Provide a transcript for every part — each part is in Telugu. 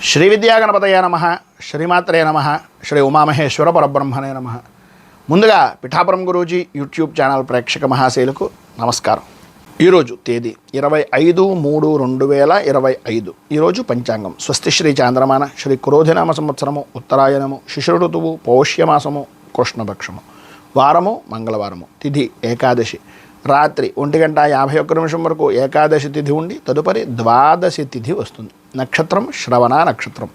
శ్రీ విద్యాగణపతయ నమః, శ్రీమాత్రే నమః, శ్రీ ఉమామహేశ్వర పరబ్రహ్మణే నమః. ముందుగా పిఠాపురం గురూజీ యూట్యూబ్ ఛానల్ ప్రేక్షక మహాశైలకు నమస్కారం. ఈరోజు తేదీ 25/3/2025. ఈరోజు పంచాంగం స్వస్తి శ్రీ చాంద్రమాన శ్రీ క్రోధినామ సంవత్సరము ఉత్తరాయణము శిశిర ఋతువు పౌష్యమాసము కృష్ణపక్షము. వారము మంగళవారము. తిథి ఏకాదశి. రాత్రి 1:51 వరకు ఏకాదశి తిథి ఉండి తదుపరి ద్వాదశి తిథి వస్తుంది. నక్షత్రం శ్రవణ నక్షత్రం.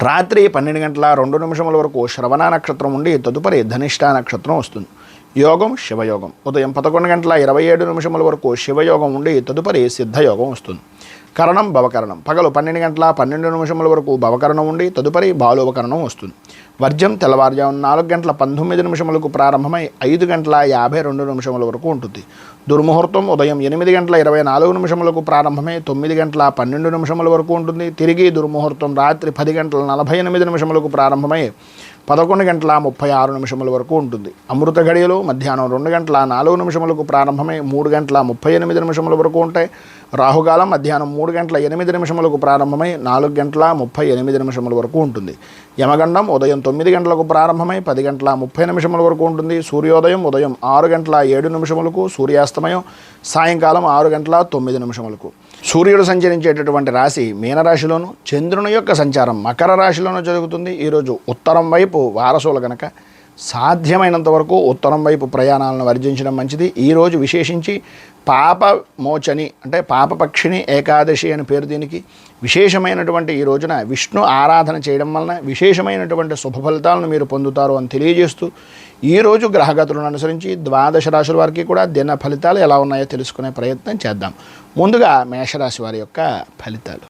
రాత్రి 12:02 వరకు శ్రవణ నక్షత్రం ఉండి తదుపరి ధనిష్ట నక్షత్రం వస్తుంది. యోగం శివయోగం. ఉదయం 11:27 వరకు శివయోగం ఉండి తదుపరి సిద్ధయోగం వస్తుంది. కరణం భవకరణం. పగలు 12:12 వరకు భవకరణం ఉండి తదుపరి బాలోపకరణం వస్తుంది. వర్జం తెల్లవారుజామున 4:19 ప్రారంభమై 5:52 వరకు ఉంటుంది. దుర్ముహూర్తం ఉదయం 8:24 ప్రారంభమై 9:12 వరకు ఉంటుంది. తిరిగి దుర్ముహూర్తం రాత్రి 10:48 ప్రారంభమై 11:36 వరకు ఉంటుంది. అమృత గడియలు మధ్యాహ్నం 2:04 ప్రారంభమై 3:38 వరకు ఉంటాయి. రాహుకాలం మధ్యాహ్నం 3:08 ప్రారంభమై 4:38 వరకు ఉంటుంది. యమగండం ఉదయం 9 గంటలకు ప్రారంభమై 10:30 వరకు ఉంటుంది. సూర్యోదయం ఉదయం 6:07 సూర్యాస్తమయం సాయంకాలం 6:09. సూర్యుడు సంచరించేటటువంటి రాశి మీనరాశిలోను, చంద్రుని యొక్క సంచారం మకర రాశిలోనూ జరుగుతుంది. ఈరోజు ఉత్తరం వైపు వారసులు కనుక సాధ్యమైనంత వరకు ఉత్తరం వైపు ప్రయాణాలను వర్జించడం మంచిది. ఈరోజు విశేషించి పాపమోచని అంటే పాపపక్షిణి ఏకాదశి అని పేరు దీనికి. విశేషమైనటువంటి ఈ రోజున విష్ణు ఆరాధన చేయడం వలన విశేషమైనటువంటి శుభ ఫలితాలను మీరు పొందుతారు అని తెలియజేస్తూ ఈరోజు గ్రహగతులను అనుసరించి 12 రాశుల వారికి కూడా దిన ఫలితాలు ఎలా ఉన్నాయో తెలుసుకునే ప్రయత్నం చేద్దాం. ముందుగా మేషరాశి వారి యొక్క ఫలితాలు.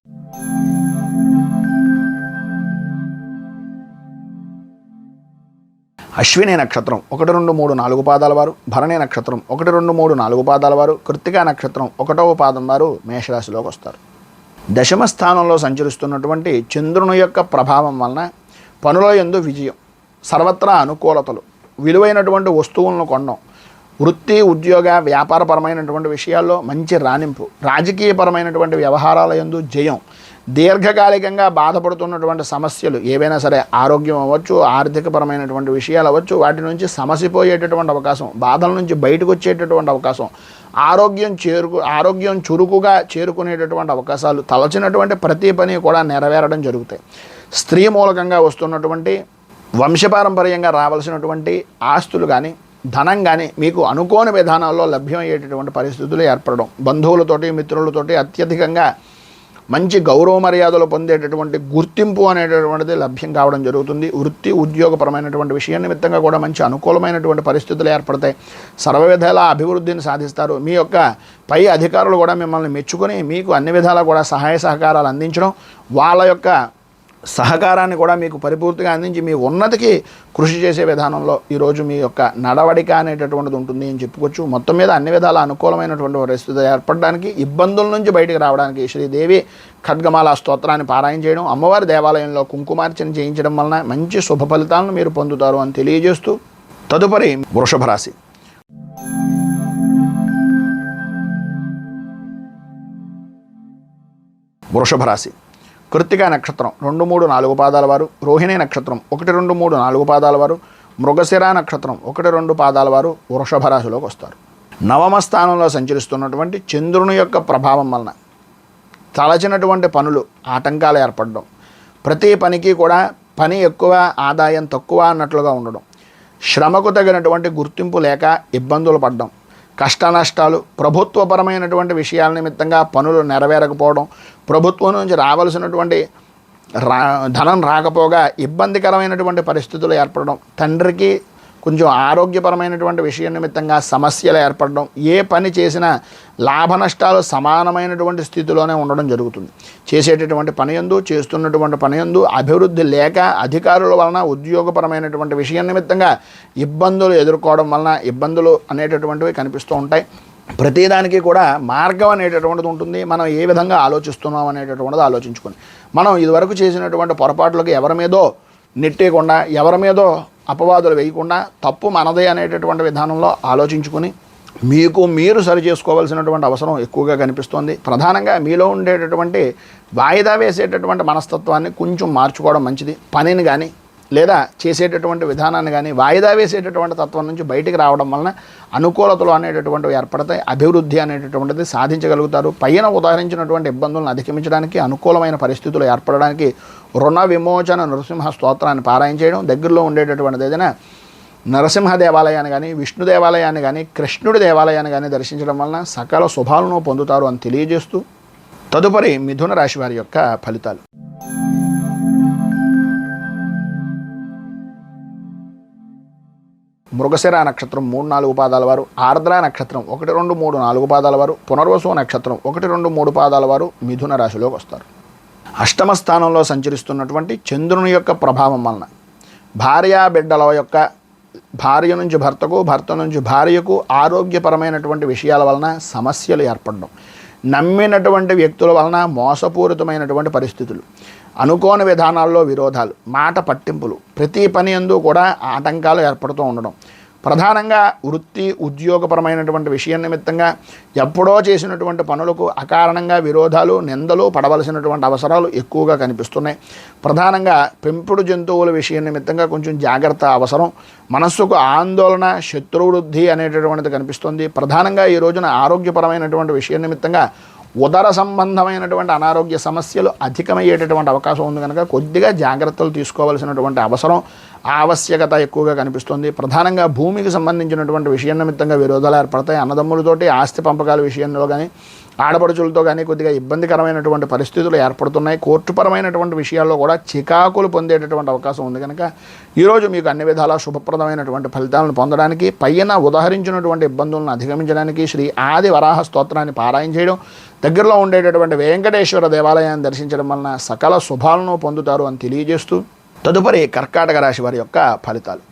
అశ్విని నక్షత్రం 1, 2, 3, 4 పాదాల వారు, భరణి నక్షత్రం 1, 2, 3, 4 పాదాల వారు, కృత్తికా నక్షత్రం 1వ పాదం వారు మేషరాశిలోకి వస్తారు. దశమ స్థానంలో సంచరిస్తున్నటువంటి చంద్రుని యొక్క ప్రభావం వలన పనుల యందు విజయం, సర్వత్రా అనుకూలతలు, విలువైనటువంటి వస్తువులను కొనడం, వృత్తి ఉద్యోగ వ్యాపారపరమైనటువంటి విషయాల్లో మంచి రాణింపు, రాజకీయపరమైనటువంటి వ్యవహారాల యందు జయం, దీర్ఘకాలికంగా బాధపడుతున్నటువంటి సమస్యలు ఏవైనా సరే ఆరోగ్యం అవ్వచ్చు, ఆర్థికపరమైనటువంటి విషయాలు అవ్వచ్చు, వాటి నుంచి సమసిపోయేటటువంటి అవకాశం, బాధల నుంచి బయటకు వచ్చేటటువంటి అవకాశం, ఆరోగ్యం చురుకుగా చేరుకునేటటువంటి అవకాశాలు, తలచినటువంటి ప్రతి పని కూడా నెరవేరడం జరుగుతాయి. స్త్రీ మూలకంగా వస్తున్నటువంటి వంశపారంపర్యంగా రావాల్సినటువంటి ఆస్తులు కానీ ధనం కానీ మీకు అనుకోని విధానాల్లో లభ్యమయ్యేటటువంటి పరిస్థితులు ఏర్పడడం, బంధువులతోటి మిత్రులతోటి అత్యధికంగా మంచి గౌరవ మర్యాదలు పొందేటటువంటి గుర్తింపు అనేటటువంటిది లభ్యం కావడం జరుగుతుంది. వృత్తి ఉద్యోగపరమైనటువంటి విషయం నిమిత్తంగా కూడా మంచి అనుకూలమైనటువంటి పరిస్థితులు ఏర్పడతాయి. సర్వ విధాల అభివృద్ధిని సాధిస్తారు. మీ యొక్క పై అధికారులు కూడా మిమ్మల్ని మెచ్చుకొని మీకు అన్ని విధాలా కూడా సహాయ సహకారాలు అందించడం, వాళ్ళ యొక్క సహకారాన్ని కూడా మీకు పరిపూర్తిగా అందించి మీ ఉన్నతికి కృషి చేసే విధానంలో ఈరోజు మీ యొక్క నడవడిక అనేటటువంటిది ఉంటుంది అని చెప్పుకోవచ్చు. మొత్తం మీద అన్ని విధాల అనుకూలమైనటువంటి పరిస్థితి ఏర్పడడానికి, ఇబ్బందుల నుంచి బయటికి రావడానికి శ్రీదేవి ఖడ్గమాల స్తోత్రాన్ని పారాయణ చేయడం, అమ్మవారి దేవాలయంలో కుంకుమార్చన చేయించడం వలన మంచి శుభ ఫలితాలను మీరు పొందుతారు అని తెలియజేస్తూ తదుపరి వృషభ రాశి. వృషభ రాశి కృత్తికా నక్షత్రం 2, 3, 4 పాదాల వారు, రోహిణి నక్షత్రం 1, 2, 3, 4 పాదాల వారు, మృగశిర నక్షత్రం 1, 2 పాదాల వారు వృషభ రాశిలోకి వస్తారు. నవమ స్థానంలో సంచరిస్తున్నటువంటి చంద్రుని యొక్క ప్రభావం వలన తలచినటువంటి పనులు ఆటంకాలు ఏర్పడడం, ప్రతి పనికి కూడా పని ఎక్కువ ఆదాయం తక్కువ అన్నట్లుగా ఉండడం, శ్రమకు తగినటువంటి గుర్తింపు లేక ఇబ్బందులు పడడం, కష్ట నష్టాలు, ప్రభుత్వపరమైనటువంటి విషయాల నిమిత్తంగా పనులు నెరవేరకపోవడం, ప్రభుత్వం నుంచి రావాల్సినటువంటి ధనం రాకపోగా ఇబ్బందికరమైనటువంటి పరిస్థితులు ఏర్పడడం, తండ్రికి కొంచెం ఆరోగ్యపరమైనటువంటి విషయం నిమిత్తంగా సమస్యలు ఏర్పడడం, ఏ పని చేసినా లాభ నష్టాలు సమానమైనటువంటి స్థితిలోనే ఉండడం జరుగుతుంది. చేసేటటువంటి పని యందు, చేస్తున్నటువంటి పని యందు అభివృద్ధి లేక అధికారుల వలన ఉద్యోగపరమైనటువంటి విషయం నిమిత్తంగా ఇబ్బందులు ఎదుర్కోవడం వలన ఇబ్బందులు అనేటటువంటివి కనిపిస్తూ ఉంటాయి. ప్రతిదానికి కూడా మార్గం అనేటటువంటిది ఉంటుంది. మనం ఏ విధంగా ఆలోచిస్తున్నాం అనేటటువంటిది ఆలోచించుకొని మనం ఇదివరకు చేసినటువంటి పొరపాట్లకు ఎవరి మీదో నెట్టేయకుండా, ఎవరి మీదో అపవాదులు వేయకుండా తప్పు మనదే అనేటటువంటి విధానంలో ఆలోచించుకొని మీకు మీరు సరి చేసుకోవాల్సినటువంటి అవసరం ఎక్కువగా కనిపిస్తోంది. ప్రధానంగా మీలో ఉండేటటువంటి వాయిదా వేసేటటువంటి మనస్తత్వాన్ని కొంచెం మార్చుకోవడం మంచిది. పనిని కానీ లేదా చేసేటటువంటి విధానాన్ని కానీ వాయిదా వేసేటటువంటి తత్వం నుంచి బయటికి రావడం వలన అనుకూలతలు అనేటటువంటివి ఏర్పడతాయి. అభివృద్ధి అనేటటువంటిది సాధించగలుగుతారు. పైన ఉదాహరించినటువంటి ఇబ్బందులను అధిగమించడానికి, అనుకూలమైన పరిస్థితులు ఏర్పడడానికి రుణ విమోచన నృసింహ స్తోత్రాన్ని పారాయణ చేయడం, దగ్గరలో ఉండేటటువంటిది ఏదైనా నరసింహ దేవాలయాన్ని కానీ, విష్ణు దేవాలయాన్ని కానీ, కృష్ణుడి దేవాలయాన్ని కానీ దర్శించడం వలన సకల శుభాలను పొందుతారు అని తెలియజేస్తూ తదుపరి మిథున రాశి వారి యొక్క ఫలితాలు. మృగశిర నక్షత్రం 3-4 పాదాల వారు, ఆర్ద్ర నక్షత్రం 1, 2, 3, 4 పాదాల వారు, పునర్వసు నక్షత్రం 1, 2, 3 పాదాల వారు మిథున రాశిలోకి వస్తారు. అష్టమ స్థానంలో సంచరిస్తున్నటువంటి చంద్రుని యొక్క ప్రభావం వలన భార్యా బిడ్డల యొక్క భార్య నుంచి భర్తకు, భర్త నుంచి భార్యకు ఆరోగ్యపరమైనటువంటి విషయాల వలన సమస్యలు ఏర్పడడం, నమ్మినటువంటి వ్యక్తుల వలన మోసపూరితమైనటువంటి పరిస్థితులు, అనుకోని విధానాల్లో విరోధాలు, మాట పట్టింపులు, ప్రతి పని యందు కూడా ఆటంకాలు ఏర్పడుతూ ఉండడం, ప్రధానంగా వృత్తి ఉద్యోగపరమైనటువంటి విషయం నిమిత్తంగా ఎప్పుడో చేసినటువంటి పనులకు అకారణంగా విరోధాలు, నిందలు పడవలసినటువంటి అవసరాలు ఎక్కువగా కనిపిస్తున్నాయి. ప్రధానంగా పెంపుడు జంతువుల విషయం నిమిత్తంగా కొంచెం జాగ్రత్త అవసరం. మనస్సుకు ఆందోళన, శత్రువృద్ధి అనేటటువంటిది కనిపిస్తుంది. ప్రధానంగా ఈ రోజున ఆరోగ్యపరమైనటువంటి విషయం నిమిత్తంగా ఉదర సంబంధమైనటువంటి అనారోగ్య సమస్యలు అధికమయ్యేటటువంటి అవకాశం ఉంది కనుక కొద్దిగా జాగ్రత్తలు తీసుకోవాల్సినటువంటి అవసరం, ఆవశ్యకత ఎక్కువగా కనిపిస్తుంది. ప్రధానంగా భూమికి సంబంధించినటువంటి విషయం నిమిత్తంగా విరోధాలు ఏర్పడతాయి. అన్నదమ్ములతోటి ఆస్తి పంపకాల విషయంలో కానీ, ఆడపడుచులతో కానీ కొద్దిగా ఇబ్బందికరమైనటువంటి పరిస్థితులు ఏర్పడుతున్నాయి. కోర్టుపరమైనటువంటి విషయాల్లో కూడా చికాకులు పొందేటటువంటి అవకాశం ఉంది కనుక ఈరోజు మీకు అన్ని విధాలా శుభప్రదమైనటువంటి ఫలితాలను పొందడానికి, పైన ఉదాహరించినటువంటి ఇబ్బందులను అధిగమించడానికి శ్రీ ఆది వరాహ స్తోత్రాన్ని పారాయణ చేయడం, దగ్గరలో ఉండేటటువంటి వెంకటేశ్వర దేవాలయాన్ని దర్శించడం వలన సకల శుభాలను పొందుతారు అని తెలియజేస్తూ తదుపరి కర్కాటక రాశి వారి యొక్క ఫలితాలు.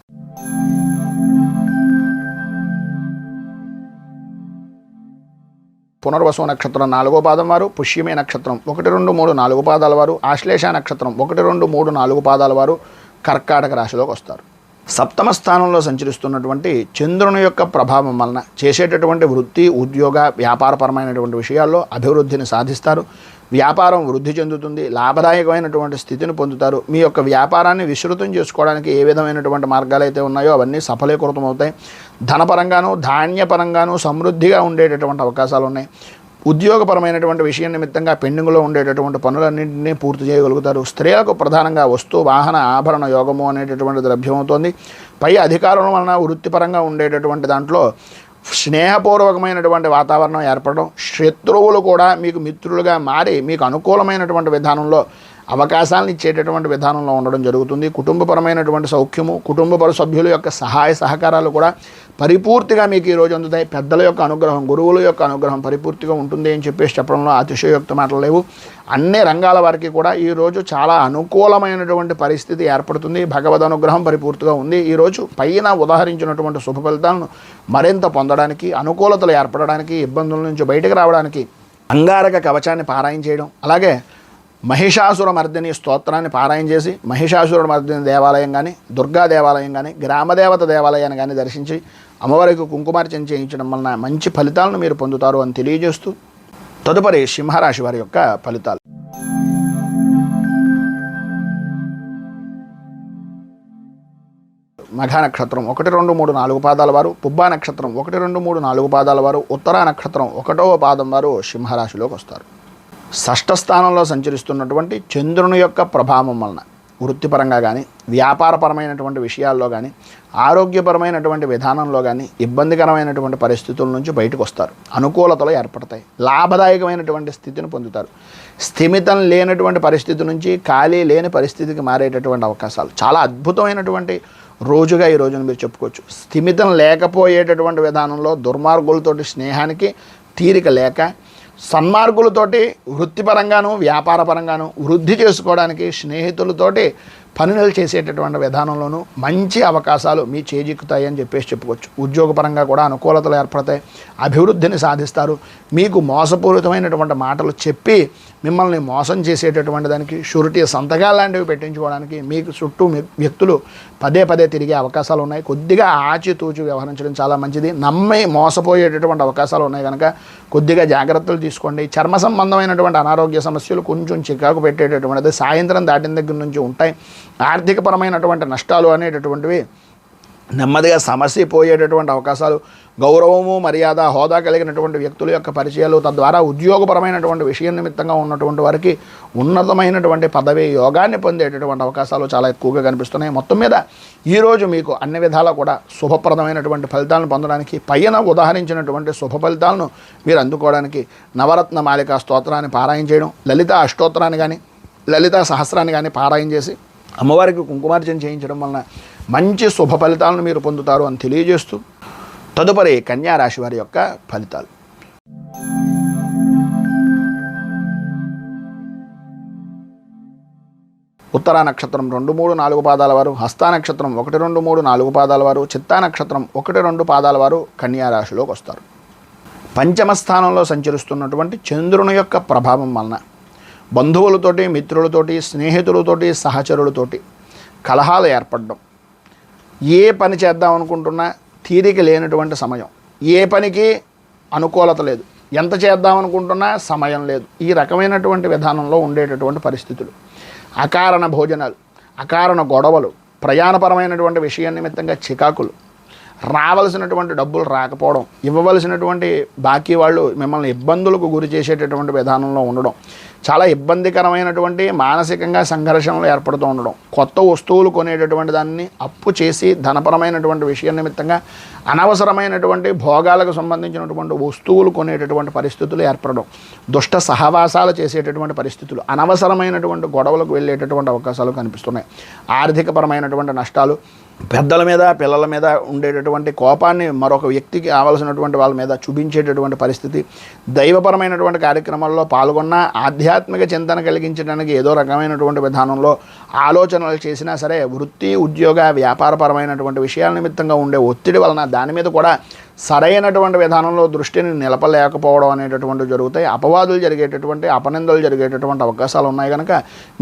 పునర్వసు నక్షత్రం 4వ పాదం వారు, పుష్యమి నక్షత్రం 1, 2, 3, 4 పాదాల వారు, ఆశ్లేష నక్షత్రం 1, 2, 3, 4 పాదాల వారు కర్కాటక రాశిలోకి వస్తారు. సప్తమ స్థానంలో సంచరిస్తున్నటువంటి చంద్రుని యొక్క ప్రభావం వలన చేసేటటువంటి వృత్తి ఉద్యోగ వ్యాపారపరమైనటువంటి విషయాల్లో అభివృద్ధిని సాధిస్తారు. వ్యాపారం వృద్ధి చెందుతుంది. లాభదాయకమైనటువంటి స్థితిని పొందుతారు. మీ యొక్క వ్యాపారాన్ని విస్తృతం చేసుకోవడానికి ఏ విధమైనటువంటి మార్గాలు అయితే ఉన్నాయో అవన్నీ సఫలీకృతం అవుతాయి. ధనపరంగాను, ధాన్యపరంగాను సమృద్ధిగా ఉండేటటువంటి అవకాశాలు ఉన్నాయి. ఉద్యోగపరమైనటువంటి విషయం నిమిత్తంగా పెండింగ్లో ఉండేటటువంటి పనులన్నింటినీ పూర్తి చేయగలుగుతారు. స్త్రీలకు ప్రధానంగా వస్తు వాహన ఆభరణ యోగము అనేటటువంటిది లభ్యమవుతుంది. పై అధికారుల వలన వృత్తిపరంగా ఉండేటటువంటి దాంట్లో స్నేహపూర్వకమైనటువంటి వాతావరణం ఏర్పడడం, శత్రువులు కూడా మీకు మిత్రులుగా మారి మీకు అనుకూలమైనటువంటి విధానంలో అవకాశాలను ఇచ్చేటటువంటి విధానంలో ఉండడం జరుగుతుంది. కుటుంబపరమైనటువంటి సౌఖ్యము, కుటుంబ సభ్యుల యొక్క సహాయ సహకారాలు కూడా పరిపూర్తిగా మీకు ఈరోజు అందుతాయి. పెద్దల యొక్క అనుగ్రహం, గురువుల యొక్క అనుగ్రహం పరిపూర్తిగా ఉంటుంది అని చెప్పడంలో అతిశయోక్త మాటలు లేవు. అన్ని రంగాల వారికి కూడా ఈరోజు చాలా అనుకూలమైనటువంటి పరిస్థితి ఏర్పడుతుంది. భగవద్ అనుగ్రహం పరిపూర్తిగా ఉంది. ఈరోజు పైన ఉదాహరించినటువంటి శుభ ఫలితాలను మరింత పొందడానికి, అనుకూలతలు ఏర్పడడానికి, ఇబ్బందుల నుంచి బయటకు రావడానికి అంగారక కవచాన్ని పారాయణ చేయడం, అలాగే మహిషాసుర మర్దిని స్తోత్రాన్ని పారాయణ చేసి మహిషాసుర మర్దిని దేవాలయం కానీ, దుర్గా దేవాలయం కానీ, గ్రామదేవత దేవాలయాన్ని కానీ దర్శించి అమ్మవారికి కుంకుమార్చన చేయించడం వలన మంచి ఫలితాలను మీరు పొందుతారు అని తెలియజేస్తూ తదుపరి సింహరాశి వారి యొక్క ఫలితాలు. మఘ నక్షత్రం 1, 2, 3, 4 పాదాల వారు, పుబ్బా నక్షత్రం 1, 2, 3, 4 పాదాల వారు, ఉత్తరా నక్షత్రం 1వ పాదం వారు సింహరాశిలోకి వస్తారు. షష్ఠ స్థానంలో సంచరిస్తున్నటువంటి చంద్రుని యొక్క ప్రభావం వలన వృత్తిపరంగా కానీ, వ్యాపారపరమైనటువంటి విషయాల్లో కానీ, ఆరోగ్యపరమైనటువంటి విధానంలో కానీ ఇబ్బందికరమైనటువంటి పరిస్థితుల నుంచి బయటకు వస్తారు. అనుకూలతలు ఏర్పడతాయి. లాభదాయకమైనటువంటి స్థితిని పొందుతారు. స్థిమితం లేనటువంటి పరిస్థితి నుంచి ఖాళీ లేని పరిస్థితికి మారేటటువంటి అవకాశాలు, చాలా అద్భుతమైనటువంటి రోజుగా ఈ రోజున మీరు చెప్పుకోవచ్చు. స్థిమితం లేకపోయేటటువంటి విధానంలో దుర్మార్గులతోటి స్నేహానికి తీరిక లేక, సన్మార్గులతోటి వృత్తిపరంగాను వ్యాపారపరంగాను వృద్ధి చేసుకోవడానికి స్నేహితులతోటి పనులు చేసేటటువంటి విధానంలోనూ మంచి అవకాశాలు మీ చేజిక్కుతాయి అని చెప్పేసి చెప్పుకోవచ్చు. ఉద్యోగపరంగా కూడా అనుకూలతలు ఏర్పడతాయి, అభివృద్ధిని సాధిస్తారు. మీకు మోసపూరితమైనటువంటి మాటలు చెప్పి మిమ్మల్ని మోసం చేసేటటువంటి దానికి షూరిటీ సంతకాలు లాంటివి పెట్టించుకోవడానికి మీకు చుట్టూ వ్యక్తులు పదే పదే తిరిగే అవకాశాలు ఉన్నాయి. కొద్దిగా ఆచితూచి వ్యవహరించడం చాలా మంచిది. నమ్మి మోసపోయేటటువంటి అవకాశాలు ఉన్నాయి కనుక కొద్దిగా జాగ్రత్తలు తీసుకోండి. చర్మ సంబంధమైనటువంటి అనారోగ్య సమస్యలు కొంచెం చికాకు పెట్టేటటువంటిది సాయంత్రం దాటిన దగ్గర నుంచి ఉంటాయి. ఆర్థికపరమైనటువంటి నష్టాలు అనేటటువంటివి నెమ్మదిగా సమస్య పోయేటటువంటి అవకాశాలు, గౌరవము మర్యాద హోదా కలిగినటువంటి వ్యక్తుల యొక్క పరిచయాలు, తద్వారా ఉద్యోగపరమైనటువంటి విషయం నిమిత్తంగా ఉన్నటువంటి వారికి ఉన్నతమైనటువంటి పదవి యోగాన్ని పొందేటటువంటి అవకాశాలు చాలా ఎక్కువగా కనిపిస్తున్నాయి. మొత్తం మీద ఈరోజు మీకు అన్ని విధాలా కూడా శుభప్రదమైనటువంటి ఫలితాలను పొందడానికి, పైన ఉదాహరించినటువంటి శుభ ఫలితాలను మీరు అందుకోవడానికి నవరత్న మాలికా స్తోత్రాన్ని పారాయణ చేయడం, లలిత అష్టోత్తరాన్ని కానీ లలితా సహస్రాన్ని కానీ పారాయణ చేసి అమ్మవారికి కుంకుమార్చన చేయించడం వలన మంచి శుభ ఫలితాలను మీరు పొందుతారు అని తెలియజేస్తూ తదుపరి కన్యా రాశి వారి యొక్క ఫలితాలు. ఉత్తరా నక్షత్రం 2, 3, 4 పాదాల వారు, హస్తా నక్షత్రం 1, 2, 3, 4 పాదాల వారు, చిత్తా నక్షత్రం 1, 2 పాదాల వారు కన్యా రాశిలోకి వస్తారు. పంచమ స్థానంలో సంచరిస్తున్నటువంటి చంద్రుని యొక్క ప్రభావం వలన బంధువులతోటి, మిత్రులతోటి, స్నేహితులతోటి, సహచరులతోటి కలహాలు ఏర్పడడం, ఏ పని చేద్దాం అనుకుంటున్నా తీరిక లేనటువంటి సమయం, ఏ పనికి అనుకూలత లేదు, ఎంత చేద్దాం అనుకుంటున్నా సమయం లేదు, ఈ రకమైనటువంటి విధానంలో ఉండేటటువంటి పరిస్థితులు, అకారణ భోజనాలు, అకారణ గొడవలు, ప్రయాణపరమైనటువంటి విషయం నిమిత్తంగా చికాకులు, రావలసినటువంటి డబ్బులు రాకపోవడం, ఇవ్వవలసినటువంటి బాకీ వాళ్ళు మిమ్మల్ని ఇబ్బందులకు గురి చేసేటటువంటి విధానంలో ఉండడం, చాలా ఇబ్బందికరమైనటువంటి మానసికంగా సంఘర్షణలు ఏర్పడుతూ ఉండడం, కొత్త వస్తువులు కొనేటటువంటి దాన్ని అప్పు చేసి ధనపరమైనటువంటి విషయం నిమిత్తంగా అనవసరమైనటువంటి భోగాలకు సంబంధించినటువంటి వస్తువులు కొనేటటువంటి పరిస్థితులు ఏర్పడడం, దుష్ట సహవాసాలు చేసేటటువంటి పరిస్థితులు, అనవసరమైనటువంటి గొడవలకు వెళ్ళేటటువంటి అవకాశాలు కనిపిస్తున్నాయి. ఆర్థికపరమైనటువంటి నష్టాలు, పెద్దల మీద పిల్లల మీద ఉండేటటువంటి కోపాన్ని మరొక వ్యక్తికి కావలసినటువంటి వాళ్ళ మీద చూపించేటటువంటి పరిస్థితి, దైవపరమైనటువంటి కార్యక్రమాల్లో పాల్గొన్న ఆధ్యాత్మిక చింతన కలిగించడానికి ఏదో రకమైనటువంటి విధానంలో ఆలోచనలు చేసినా సరే వృత్తి ఉద్యోగ వ్యాపారపరమైనటువంటి విషయాల నిమిత్తంగా ఉండే ఒత్తిడి వలన దాని మీద కూడా సరైనటువంటి విధానంలో దృష్టిని నిలపలేకపోవడం అనేటటువంటి జరుగుతాయి. అపవాదులు జరిగేటటువంటి, అపనిందలు జరిగేటటువంటి అవకాశాలు ఉన్నాయి కనుక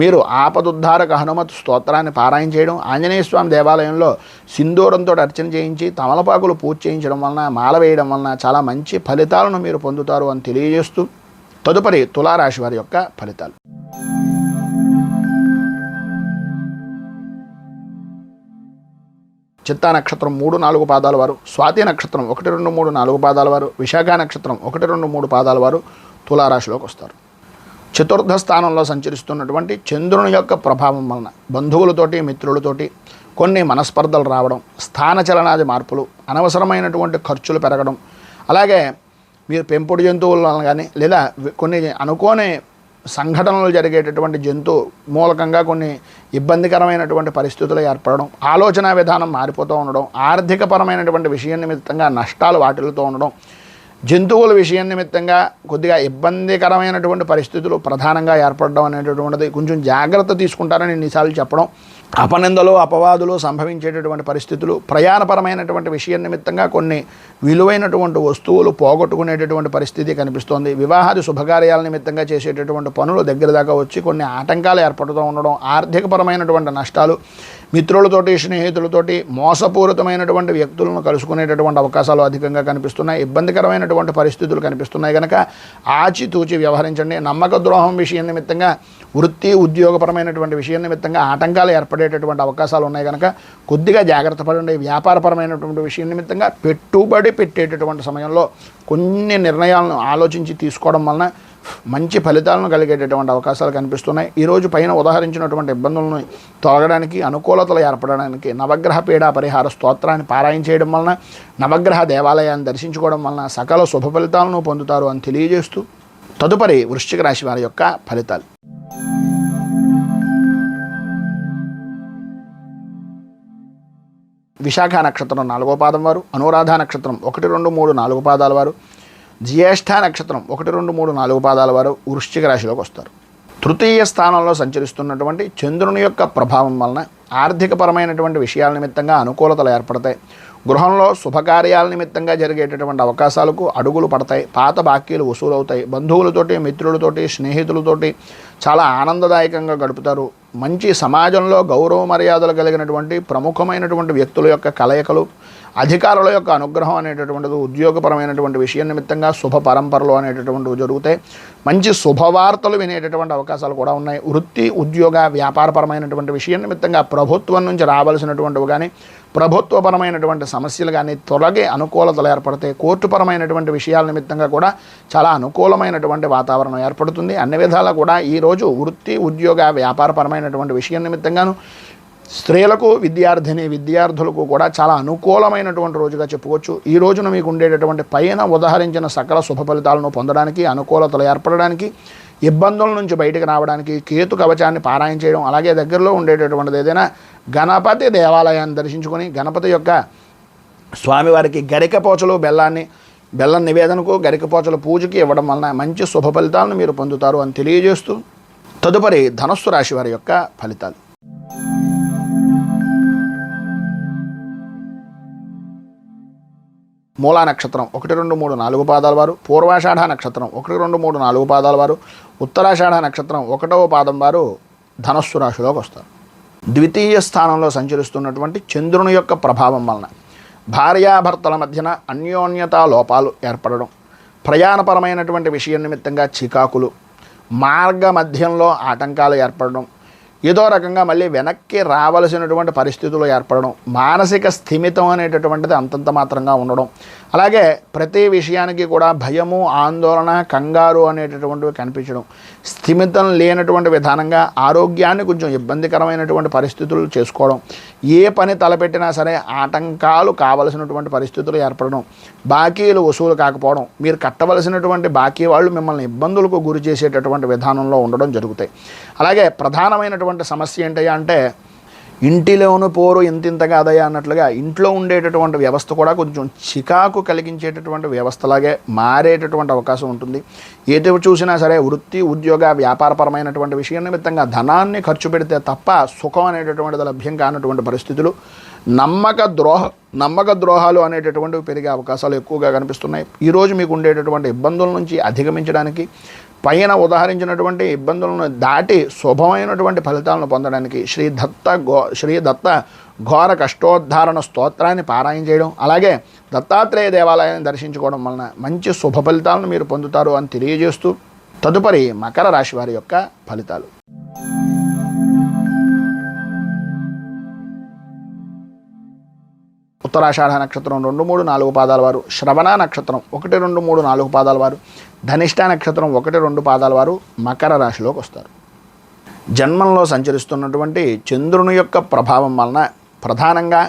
మీరు ఆపదుద్ధారక హనుమత్ స్తోత్రాన్ని పారాయణ చేయడం, ఆంజనేయ స్వామి దేవాలయంలో సింధూరంతో అర్చన చేయించి తమలపాకులు పూజ చేయించడం వలన, మాల వేయడం వలన చాలా మంచి ఫలితాలను మీరు పొందుతారు అని తెలియజేస్తూ తదుపరి తులారాశి వారి యొక్క ఫలితాలు. చిత్తా నక్షత్రం 3, 4 పాదాల వారు, స్వాతి నక్షత్రం 1, 2, 3, 4 పాదాల వారు, విశాఖ నక్షత్రం 1, 2, 3 పాదాల వారు తులారాశిలోకి వస్తారు. చతుర్థ స్థానంలో సంచరిస్తున్నటువంటి చంద్రుని యొక్క ప్రభావం వలన బంధువులతోటి, మిత్రులతోటి కొన్ని మనస్పర్ధలు రావడం, స్థానచలనాది మార్పులు, అనవసరమైనటువంటి ఖర్చులు పెరగడం, అలాగే మీరు పెంపుడు జంతువుల వలన కానీ లేదా కొన్ని అనుకోని సంఘటనలు జరిగేటటువంటి జంతు మూలకంగా కొన్ని ఇబ్బందికరమైనటువంటి పరిస్థితులు ఏర్పడడం, ఆలోచన విధానం మారిపోతూ ఉండడం, ఆర్థికపరమైనటువంటి విషయం నిమిత్తంగా నష్టాలు వాటిల్లుతూ ఉండడం, జంతువుల విషయం నిమిత్తంగా కొద్దిగా ఇబ్బందికరమైనటువంటి పరిస్థితులు ప్రధానంగా ఏర్పడడం అనేటటువంటిది కొంచెం జాగ్రత్త తీసుకుంటారని ఎన్నిసార్లు చెప్పడం, అపనిందలు అపవాదులు సంభవించేటటువంటి పరిస్థితులు, ప్రయాణపరమైనటువంటి విషయం నిమిత్తంగా కొన్ని విలువైనటువంటి వస్తువులు పోగొట్టుకునేటటువంటి పరిస్థితి కనిపిస్తోంది. వివాహాది శుభకార్యాల నిమిత్తంగా చేసేటటువంటి పనులు దగ్గర దాకా వచ్చి కొన్ని ఆటంకాలు ఏర్పడుతూ ఉండడం, ఆర్థికపరమైనటువంటి నష్టాలు, మిత్రులతోటి స్నేహితులతోటి మోసపూరితమైనటువంటి వ్యక్తులను కలుసుకునేటటువంటి అవకాశాలు అధికంగా కనిపిస్తున్నాయి. ఇబ్బందికరమైనటువంటి పరిస్థితులు కనిపిస్తున్నాయి కనుక ఆచితూచి వ్యవహరించండి. నమ్మక ద్రోహం విషయం నిమిత్తంగా, వృత్తి ఉద్యోగపరమైనటువంటి విషయం నిమిత్తంగా ఆటంకాలు ఏర్పడేటటువంటి అవకాశాలు ఉన్నాయి కనుక కొద్దిగా జాగ్రత్త పడండి. వ్యాపారపరమైనటువంటి విషయం నిమిత్తంగా పెట్టుబడి పెట్టేటటువంటి సమయంలో కొన్ని నిర్ణయాలను ఆలోచించి తీసుకోవడం వలన మంచి ఫలితాలను కలిగేటటువంటి అవకాశాలు కనిపిస్తున్నాయి. ఈరోజు పైన ఉదాహరించినటువంటి ఇబ్బందులను తొలగడానికి, అనుకూలతలు ఏర్పడడానికి నవగ్రహ పీడా పరిహార స్తోత్రాన్ని పారాయణ చేయడం వలన, నవగ్రహ దేవాలయాన్ని దర్శించుకోవడం వలన సకల శుభ ఫలితాలను పొందుతారు అని తెలియజేస్తూ తదుపరి వృశ్చిక రాశి వారి యొక్క ఫలితాలు. విశాఖ నక్షత్రం 4వ పాదం వారు, అనురాధ నక్షత్రం 1, 2, 3, 4 పాదాల వారు, జ్యేష్ఠ నక్షత్రం 1, 2, 3, 4 పాదాల వారు వృశ్చిక రాశిలోకి వస్తారు. తృతీయ స్థానంలో సంచరిస్తున్నటువంటి చంద్రుని యొక్క ప్రభావం వలన ఆర్థికపరమైనటువంటి విషయాల నిమిత్తంగా అనుకూలతలు ఏర్పడతాయి. గృహంలో శుభకార్యాల నిమిత్తంగా జరిగేటటువంటి అవకాశాలకు అడుగులు పడతాయి. పాత బాకీలు వసూలవుతాయి. బంధువులతోటి, మిత్రులతోటి, స్నేహితులతోటి చాలా ఆనందదాయకంగా గడుపుతారు. మంచి సమాజంలో గౌరవ మర్యాదలు కలిగినటువంటి ప్రముఖమైనటువంటి వ్యక్తుల యొక్క కలయికలు, అధికారుల యొక్క అనుగ్రహం అనేటటువంటిది, ఉద్యోగపరమైనటువంటి విషయం నిమిత్తంగా శుభ పరంపరలు అనేటటువంటివి జరుగుతాయి. మంచి శుభవార్తలు వినేటటువంటి అవకాశాలు కూడా ఉన్నాయి. వృత్తి, ఉద్యోగ, వ్యాపారపరమైనటువంటి విషయం నిమిత్తంగా ప్రభుత్వం నుంచి రావాల్సినటువంటివి కానీ, ప్రభుత్వపరమైనటువంటి సమస్యలు కానీ తొలగే అనుకూలతలు ఏర్పడతాయి. కోర్టుపరమైనటువంటి విషయాల నిమిత్తంగా కూడా చాలా అనుకూలమైనటువంటి వాతావరణం ఏర్పడుతుంది. అన్ని విధాలా కూడా ఈరోజు వృత్తి, ఉద్యోగ, వ్యాపారపరమైనటువంటి విషయం నిమిత్తంగాను స్త్రీలకు, విద్యార్థులకు కూడా చాలా అనుకూలమైనటువంటి రోజుగా చెప్పుకోవచ్చు. ఈ రోజున మీకు ఉండేటటువంటి పైన ఉదహరించిన సకల శుభ ఫలితాలను పొందడానికి, అనుకూలతలు ఏర్పడడానికి, ఇబ్బందుల నుంచి బయటకు రావడానికి కేతు కవచాన్ని పారాయణ చేయడం, అలాగే దగ్గరలో ఉండేటటువంటిది ఏదైనా గణపతి దేవాలయాన్ని దర్శించుకొని గణపతి యొక్క స్వామివారికి గరికపోచలు బెల్లం నివేదనకు, గరికపోచల పూజకి ఇవ్వడం వలన మంచి శుభ ఫలితాలను మీరు పొందుతారు అని తెలియజేస్తూ తదుపరి ధనస్సు రాశి వారి యొక్క ఫలితాలు. మూలా నక్షత్రం 1, 2, 3, 4 పాదాల వారు, పూర్వాషాఢ నక్షత్రం 1, 2, 3, 4 పాదాల వారు, ఉత్తరాషాఢ నక్షత్రం 1వ పాదం వారు ధనస్సు రాశిలోకి వస్తారు. ద్వితీయ స్థానంలో సంచరిస్తున్నటువంటి చంద్రుని యొక్క ప్రభావం వలన భార్యాభర్తల మధ్యన అన్యోన్యతా లోపాలు ఏర్పడడం, ప్రయాణపరమైనటువంటి విషయం నిమిత్తంగా చికాకులు, మార్గ మధ్యంలో ఆటంకాలు ఏర్పడడం, ఏదో రకంగా మళ్ళీ వెనక్కి రావలసినటువంటి పరిస్థితులు ఏర్పడడం, మానసిక స్థిమితం అనేటటువంటిది అంతంత మాత్రంగా ఉండడం, అలాగే ప్రతి విషయానికి కూడా భయము, ఆందోళన, కంగారు అనేటటువంటివి కనిపించడం, స్థిమితం లేనటువంటి విధానంగా ఆరోగ్యాన్ని కొంచెం ఇబ్బందికరమైనటువంటి పరిస్థితులు చేసుకోవడం, ఏ పని తలపెట్టినా సరే ఆటంకాలు కావలసినటువంటి పరిస్థితులు ఏర్పడడం, బాకీలు వసూలు కాకపోవడం, మీరు కట్టవలసినటువంటి బాకీ వాళ్ళు మిమ్మల్ని ఇబ్బందులకు గురి చేసేటటువంటి విధానంలో ఉండడం జరుగుతాయి. అలాగే ప్రధానమైనటువంటి సమస్య ఏంటయ్యా అంటే ఇంటిలోను పోరు ఇంతింత కాదయ్యా అన్నట్లుగా ఇంట్లో ఉండేటటువంటి వ్యవస్థ కూడా కొంచెం చికాకు కలిగించేటటువంటి వ్యవస్థలాగే మారేటటువంటి అవకాశం ఉంటుంది. ఏదో చూసినా సరే వృత్తి, ఉద్యోగ, వ్యాపారపరమైనటువంటి విషయం నిమిత్తంగా ధనాన్ని ఖర్చు పెడితే తప్ప సుఖం అనేటటువంటిది లభ్యం కానటువంటి పరిస్థితులు, నమ్మక ద్రోహాలు అనేటటువంటివి పెరిగే అవకాశాలు ఎక్కువగా కనిపిస్తున్నాయి. ఈరోజు మీకు ఉండేటటువంటి ఇబ్బందుల నుంచి అధిగమించడానికి, పైన ఉదాహరించినటువంటి ఇబ్బందులను దాటి శుభమైనటువంటి ఫలితాలను పొందడానికి శ్రీ దత్త ఘోర కష్టోద్ధారణ స్తోత్రాన్ని పారాయణ చేయడం, అలాగే దత్తాత్రేయ దేవాలయాన్ని దర్శించుకోవడం వలన మంచి శుభ ఫలితాలను మీరు పొందుతారు అని తెలియజేస్తూ తదుపరి మకర రాశి వారి యొక్క ఫలితాలు. ఉత్తరాషాఢ నక్షత్రం 2, 3, 4 పాదాల వారు, శ్రవణ నక్షత్రం 1, 2, 3, 4 పాదాల వారు, ధనిష్ట నక్షత్రం 1, 2 పాదాల వారు మకర రాశిలోకి వస్తారు. జన్మంలో సంచరిస్తున్నటువంటి చంద్రుని యొక్క ప్రభావం వలన ప్రధానంగా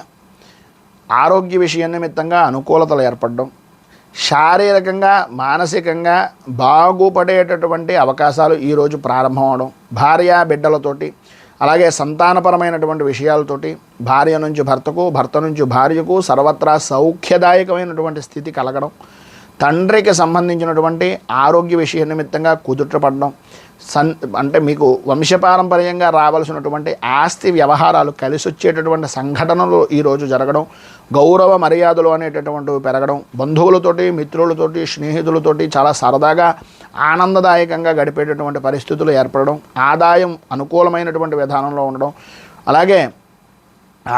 ఆరోగ్య విషయం నిమిత్తంగా అనుకూలతలు ఏర్పడడం, శారీరకంగా, మానసికంగా బాగుపడేటటువంటి అవకాశాలు ఈరోజు ప్రారంభం అవడం, భార్య బిడ్డలతోటి, అలాగే సంతానపరమైనటువంటి విషయాలతోటి భార్య నుంచి భర్తకు, భర్త నుంచి భార్యకు సర్వత్రా సౌఖ్యదాయకమైనటువంటి స్థితి కలగడం, తండ్రికి సంబంధించినటువంటి ఆరోగ్య విషయ నిమిత్తంగా కుదుటపడడం, అంటే మీకు వంశపారంపర్యంగా రావాల్సినటువంటి ఆస్తి వ్యవహారాలు కలిసి వచ్చేటటువంటి సంఘటనలు ఈరోజు జరగడం, గౌరవ మర్యాదలు అనేటటువంటివి పెరగడం, బంధువులతోటి, మిత్రులతోటి, స్నేహితులతోటి చాలా సరదాగా ఆనందదాయకంగా గడిపేటటువంటి పరిస్థితులు ఏర్పడడం, ఆదాయం అనుకూలమైనటువంటి విధానంలో ఉండడం, అలాగే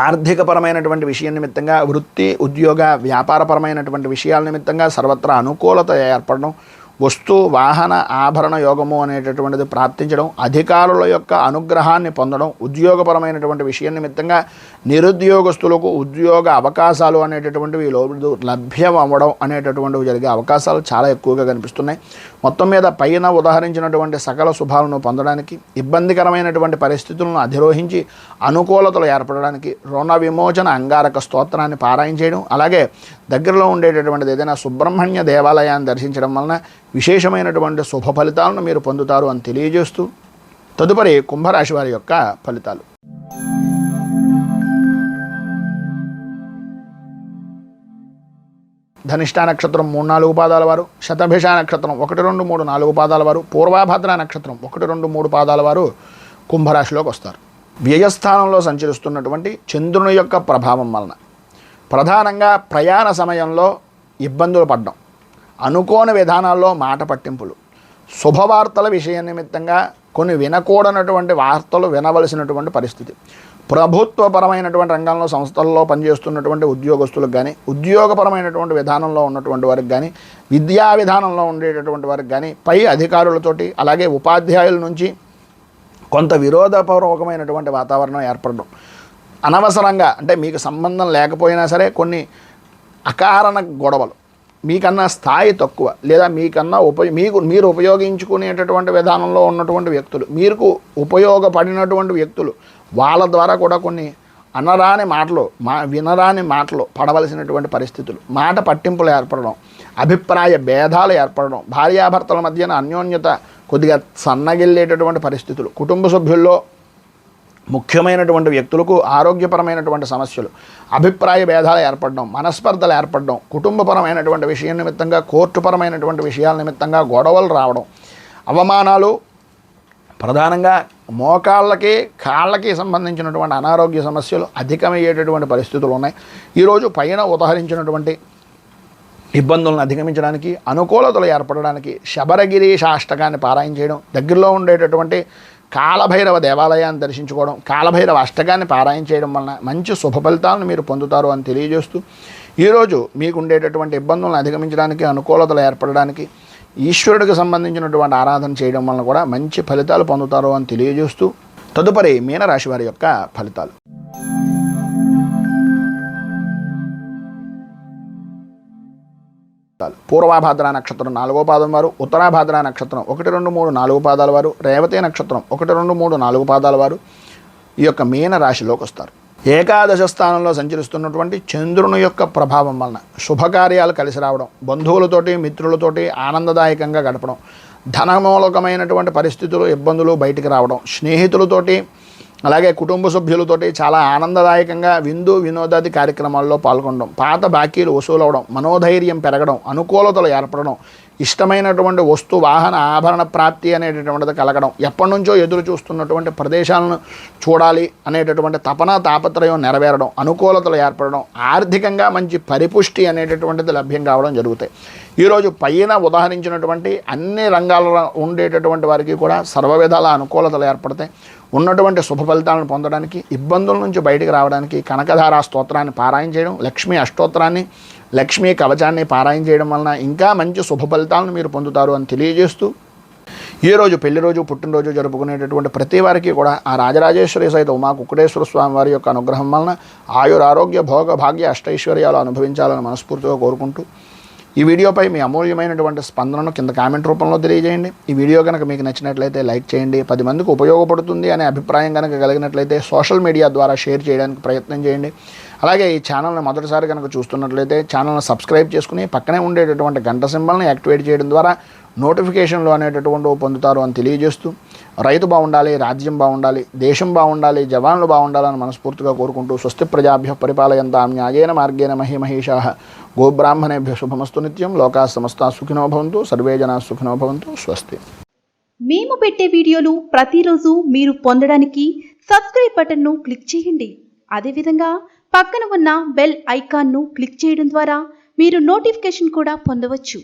ఆర్థికపరమైనటువంటి విషయం నిమిత్తంగా వృత్తి, ఉద్యోగ, వ్యాపారపరమైనటువంటి విషయాల నిమిత్తంగా సర్వత్రా అనుకూలత ఏర్పడడం, వస్తు, వాహన, ఆభరణ యోగము అనేటటువంటిది ప్రాప్తించడం, అధికారుల యొక్క అనుగ్రహాన్ని పొందడం, ఉద్యోగపరమైనటువంటి విషయం నిమిత్తంగా నిరుద్యోగస్తులకు ఉద్యోగ అవకాశాలు అనేటటువంటివి లభ్యం అవ్వడం అనేటటువంటివి జరిగే అవకాశాలు చాలా ఎక్కువగా కనిపిస్తున్నాయి. మొత్తం మీద పైన ఉదాహరించినటువంటి సకల శుభాలను పొందడానికి, ఇబ్బందికరమైనటువంటి పరిస్థితులను అధిరోహించి అనుకూలతలు ఏర్పడడానికి రుణ విమోచన అంగారక స్తోత్రాన్ని పారాయణ చేయడం, అలాగే దగ్గరలో ఉండేటటువంటిది ఏదైనా సుబ్రహ్మణ్య దేవాలయాన్ని దర్శించడం వలన విశేషమైనటువంటి శుభ ఫలితాలను మీరు పొందుతారు అని తెలియజేస్తూ తదుపరి కుంభరాశి వారి యొక్క ఫలితాలు. ధనిష్ఠా నక్షత్రం 3-4 పాదాల వారు, శతభిష నక్షత్రం 1-2-3-4 పాదాల వారు, పూర్వాభద్ర నక్షత్రం 1-2-3 పాదాల వారు కుంభరాశిలోకి వస్తారు. వ్యయస్థానంలో సంచరిస్తున్నటువంటి చంద్రుని యొక్క ప్రభావం వలన ప్రధానంగా ప్రయాణ సమయంలో ఇబ్బందులు పడడం, అనుకోని విధానాల్లో మాట పట్టింపులు, శుభవార్తల విషయ నిమిత్తంగా కొన్ని వినకూడనటువంటి వార్తలు వినవలసినటువంటి పరిస్థితి, ప్రభుత్వపరమైనటువంటి రంగంలో సంస్థల్లో పనిచేస్తున్నటువంటి ఉద్యోగస్తులకు కానీ, ఉద్యోగపరమైనటువంటి విధానంలో ఉన్నటువంటి వారికి కానీ, విద్యా విధానంలో ఉండేటటువంటి వారికి కానీ, పై అధికారులతోటి అలాగే ఉపాధ్యాయుల నుంచి కొంత విరోధపూర్వకమైనటువంటి వాతావరణం ఏర్పడడం, అనవసరంగా అంటే మీకు సంబంధం లేకపోయినా సరే కొన్ని అకారణ గొడవలు, మీకన్నా స్థాయి తక్కువ లేదా మీకన్నా మీరు ఉపయోగించుకునేటటువంటి విధానంలో ఉన్నటువంటి వ్యక్తులు, మీకు ఉపయోగపడినటువంటి వ్యక్తులు, వాళ్ళ ద్వారా కూడా కొన్ని వినరాని మాటలు పడవలసినటువంటి పరిస్థితులు, మాట పట్టింపులు ఏర్పడడం, అభిప్రాయ భేదాలు ఏర్పడడం, భార్యాభర్తల మధ్యన అన్యోన్యత కొద్దిగా సన్నగిల్లేటటువంటి పరిస్థితులు, కుటుంబ సభ్యుల్లో ముఖ్యమైనటువంటి వ్యక్తులకు ఆరోగ్యపరమైనటువంటి సమస్యలు, అభిప్రాయ భేదాలు ఏర్పడడం, మనస్పర్ధలు ఏర్పడడం, కుటుంబపరమైనటువంటి విషయం నిమిత్తంగా కోర్టుపరమైనటువంటి విషయాల నిమిత్తంగా గొడవలు రావడం, అవమానాలు, ప్రధానంగా మోకాళ్ళకి కాళ్ళకి సంబంధించినటువంటి అనారోగ్య సమస్యలు అధికమయ్యేటటువంటి పరిస్థితులు ఉన్నాయి. ఈరోజు పైన ఉదహరించినటువంటి ఇబ్బందులను అధిగమించడానికి, అనుకూలతలు ఏర్పడడానికి శబరగిరి అష్టకాన్ని పారాయణ చేయడం, దగ్గరలో ఉండేటటువంటి కాలభైరవ దేవాలయాన్ని దర్శించుకోవడం, కాలభైరవ అష్టకాన్ని పారాయణ చేయడం వలన మంచి శుభ ఫలితాలను మీరు పొందుతారు అని తెలియజేస్తూ, ఈరోజు మీకు ఉండేటటువంటి ఇబ్బందులను అధిగమించడానికి, అనుకూలతలు ఏర్పడడానికి ఈశ్వరుడికి సంబంధించినటువంటి ఆరాధన చేయడం వలన కూడా మంచి ఫలితాలు పొందుతారు అని తెలియజేస్తూ, తదుపరి మీనరాశి వారి యొక్క ఫలితాలు. పూర్వాభాద్ర నక్షత్రం 4వ పాదం వారు, ఉత్తరాభాద్ర నక్షత్రం 1-2-3-4 పాదాల వారు, రేవతి నక్షత్రం 1-2-3-4 పాదాల వారు ఈ యొక్క మీన రాశిలోకి వస్తారు. ఏకాదశ స్థానంలో సంచరిస్తున్నటువంటి చంద్రుని యొక్క ప్రభావం వలన శుభకార్యాలు కలిసి రావడం, బంధువులతోటి మిత్రులతోటి ఆనందదాయకంగా గడపడం, ధనమూలకమైనటువంటి పరిస్థితులు ఇబ్బందులు బయటికి రావడం, స్నేహితులతోటి అలాగే కుటుంబ సభ్యులతోటి చాలా ఆనందదాయకంగా విందు వినోదాది కార్యక్రమాల్లో పాల్గొనడం, పాత బాకీలు వసూలవడం, మనోధైర్యం పెరగడం, అనుకూలతలు ఏర్పడడం, ఇష్టమైనటువంటి వస్తు వాహన ఆభరణ ప్రాప్తి అనేటటువంటిది కలగడం, ఎప్పటి నుంచో ఎదురు చూస్తున్నటువంటి ప్రదేశాలను చూడాలి అనేటటువంటి తపన తాపత్రయం నెరవేరడం, అనుకూలతలు ఏర్పడడం, ఆర్థికంగా మంచి పరిపుష్టి అనేటటువంటిది లభ్యం కావడం జరుగుతాయి. ఈరోజు పైన ఉదాహరించినటువంటి అన్ని రంగాల్లో ఉండేటటువంటి వారికి కూడా సర్వవిధాల అనుకూలతలు ఏర్పడతాయి. ఉన్నటువంటి శుభ ఫలితాలను పొందడానికి, ఇబ్బందుల నుంచి బయటికి రావడానికి కనకధారా స్తోత్రాన్ని పారాయణ చేయడం, లక్ష్మీ అష్టోత్తరాన్ని, లక్ష్మీ కవచాన్ని పారాయణ చేయడం వలన ఇంకా మంచి శుభ ఫలితాలను మీరు పొందుతారు అని తెలియజేస్తూ, ఈరోజు పెళ్లి రోజు పుట్టినరోజు జరుపుకునేటటువంటి ప్రతి వారికి కూడా ఆ రాజరాజేశ్వరి సహిత ఉమా కుక్కుటేశ్వర స్వామి వారి యొక్క అనుగ్రహం వలన ఆయురారోగ్య భోగ భాగ్య అష్టైశ్వర్యాలు అనుభవించాలని మనస్ఫూర్తిగా కోరుకుంటూ, ఈ వీడియోపై మీ అమూల్యమైనటువంటి స్పందనను కింద కామెంట్ రూపంలో తెలియజేయండి. ఈ వీడియో కనుక మీకు నచ్చినట్లయితే లైక్ చేయండి. 10 మందికి ఉపయోగపడుతుంది అనే అభిప్రాయం కనుక కలిగినట్లయితే సోషల్ మీడియా ద్వారా షేర్ చేయడానికి ప్రయత్నం చేయండి. అలాగే ఈ ఛానల్ని మొదటిసారి కనుక చూస్తున్నట్లయితే ఛానల్ని సబ్స్క్రైబ్ చేసుకుని పక్కనే ఉండేటటువంటి గంట సింబల్ని యాక్టివేట్ చేయడం ద్వారా నోటిఫికేషన్లు అనేటటువంటివి పొందుతారు అని తెలియజేస్తూ, రైతు బాగుండాలి, రాజ్యం బాగుండాలి, దేశం బాగుండాలి, జవాన్లు బాగుండాలని మనస్ఫూర్తిగా కోరుకుంటూ, స్వస్తి ప్రజాభ్య పరిపాలయంతాం న్యాయేన మార్గేణ మహీమహీషాః గోబ్రాహ్మణేభ్య శుభమస్తు నిత్యం. లోకా సమస్తా సుఖినో భవంతు, సర్వే జనా సుఖినో భవంతు. స్వస్తి. మేము పెట్టే వీడియోలు ప్రతిరోజు మీరు పొందడానికి సబ్స్క్రైబ్ బటన్ను క్లిక్ చేయండి. అదేవిధంగా పక్కన ఉన్న బెల్ ఐకాన్ను క్లిక్ చేయడం ద్వారా మీరు నోటిఫికేషన్ కూడా పొందవచ్చు.